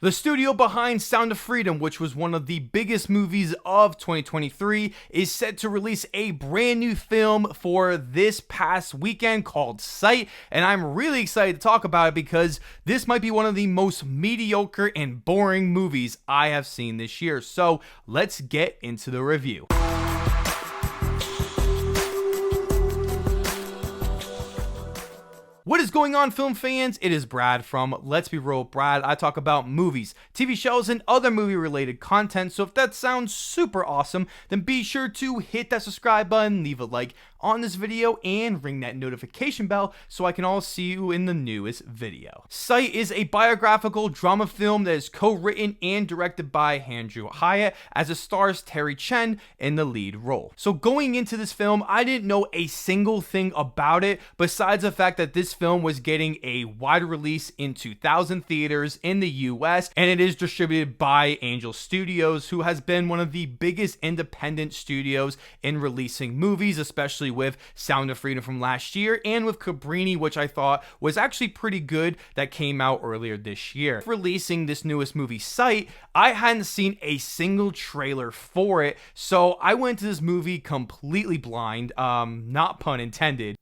The studio behind Sound of Freedom, which was one of the biggest movies of 2023, is set to release a brand new film for this past weekend called Sight, and I'm really excited to talk about it because this might be one of the most mediocre and boring movies I have seen this year. So let's get into the review. What is going on, film fans? It is Brad from Let's Be Real with Brad. I talk about movies, TV shows, and other movie-related content. So if that sounds super awesome, then be sure to hit that subscribe button, leave a like on this video, and ring that notification bell so I can all see you in the newest video. Sight is a biographical drama film that is co-written and directed by Andrew Hyatt, as it stars Terry Chen in the lead role. So going into this film, I didn't know a single thing about it besides the fact that this film was getting a wide release in 2,000 theaters in the US, and it is distributed by Angel Studios, who has been one of the biggest independent studios in releasing movies, especially with Sound of Freedom from last year and with Cabrini, which I thought was actually pretty good, that came out earlier this year. Releasing this newest movie, Sight, I hadn't seen a single trailer for it, so I went to this movie completely blind, not pun intended.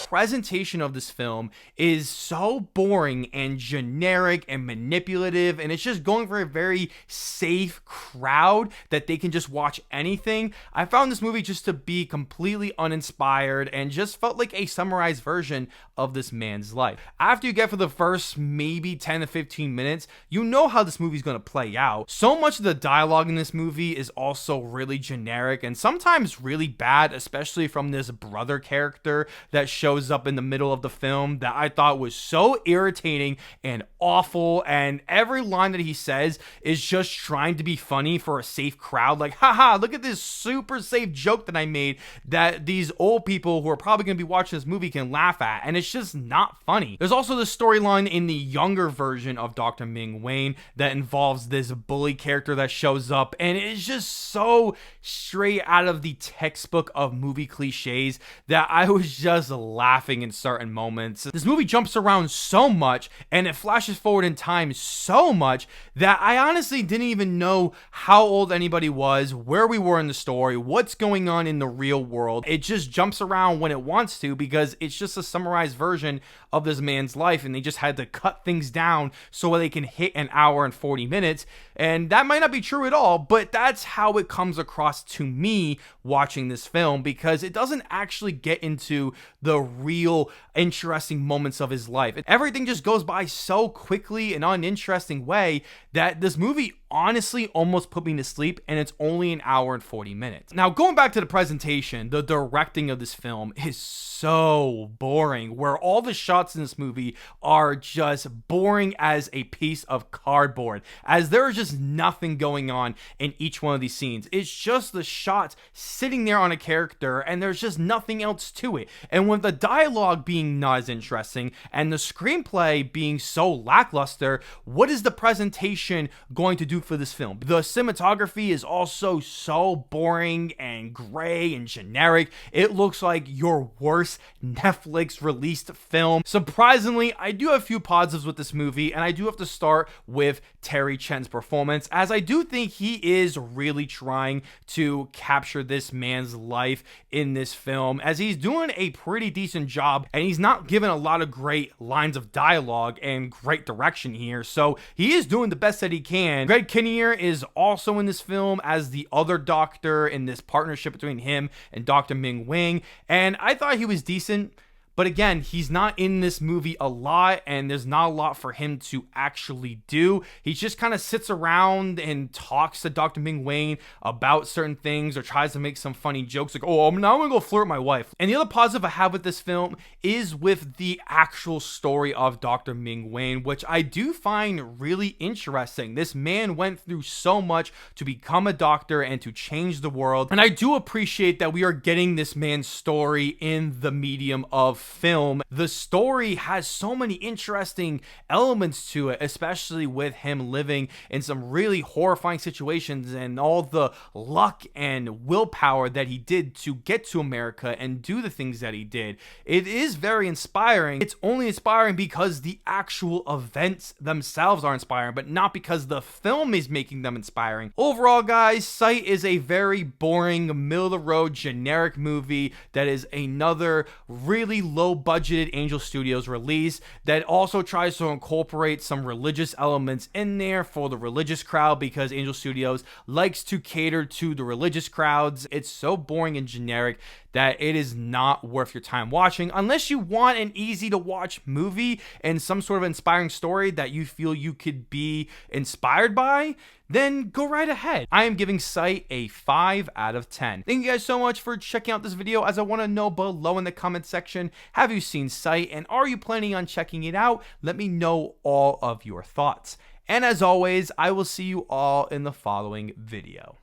Presentation of this film is so boring and generic and manipulative, and it's just going for a very safe crowd that they can just watch anything. I found this movie just to be completely uninspired and just felt like a summarized version of this man's life. After you get for the first maybe 10 to 15 minutes, you know how this movie's going to play out. So much of the dialogue in this movie is also really generic and sometimes really bad, especially from this brother character that shows up in the middle of the film, that I thought was so irritating and awful, and every line that he says is just trying to be funny for a safe crowd, like, haha, look at this super safe joke that I made that these old people who are probably going to be watching this movie can laugh at, and it's just not funny. There's also the storyline in the younger version of Dr. Ming Wayne that involves this bully character that shows up, and it's just so straight out of the textbook of movie cliches that I was just laughing in certain moments. This movie jumps around so much and it flashes forward in time so much that I honestly didn't even know how old anybody was, where we were in the story, what's going on in the real world. It just jumps around when it wants to because it's just a summarized version of this man's life, and they just had to cut things down so they can hit an hour and 40 minutes. And that might not be true at all, but that's how it comes across to me watching this film, because it doesn't actually get into the real interesting moments of his life. Everything just goes by so quickly and uninteresting way that this movie honestly almost put me to sleep, and it's only an hour and 40 minutes. Now, going back to the presentation, the directing of this film is so boring, where all the shots in this movie are just boring as a piece of cardboard, as there is just nothing going on in each one of these scenes. It's just the shots sitting there on a character, and there's just nothing else to it. And with the dialogue being not as interesting and the screenplay being so lackluster, what is the presentation going to do for this film? The cinematography is also so boring and gray and generic. It looks like your worst Netflix released film. Surprisingly, I do have a few positives with this movie, and I do have to start with Terry Chen's performance, as I do think he is really trying to capture this man's life in this film, as he's doing a pretty decent job, and he's not given a lot of great lines of dialogue and great direction here, so he is doing the best that he can. Greg Kinnear is also in this film as the other doctor in this partnership between him and Dr. Ming Wang, and I thought he was decent. But again, he's not in this movie a lot, and there's not a lot for him to actually do. He just kind of sits around and talks to Dr. Ming Wang about certain things, or tries to make some funny jokes like, oh, now I'm gonna go flirt with my wife. And the other positive I have with this film is with the actual story of Dr. Ming Wang, which I do find really interesting. This man went through so much to become a doctor and to change the world, and I do appreciate that we are getting this man's story in the medium of film. The story has so many interesting elements to it, especially with him living in some really horrifying situations and all the luck and willpower that he did to get to America and do the things that he did. It is very inspiring. It's only inspiring because the actual events themselves are inspiring, but not because the film is making them inspiring. Overall, guys, Sight is a very boring, middle-of-the-road, generic movie that is another really low-budgeted Angel Studios release that also tries to incorporate some religious elements in there for the religious crowd, because Angel Studios likes to cater to the religious crowds. It's so boring and generic that it is not worth your time watching unless you want an easy to watch movie and some sort of inspiring story that you feel you could be inspired by. Then go right ahead. I am giving Sight a 5 out of 10. Thank you guys so much for checking out this video. As I want to know below in the comment section, have you seen Sight and are you planning on checking it out? Let me know all of your thoughts. And as always, I will see you all in the following video.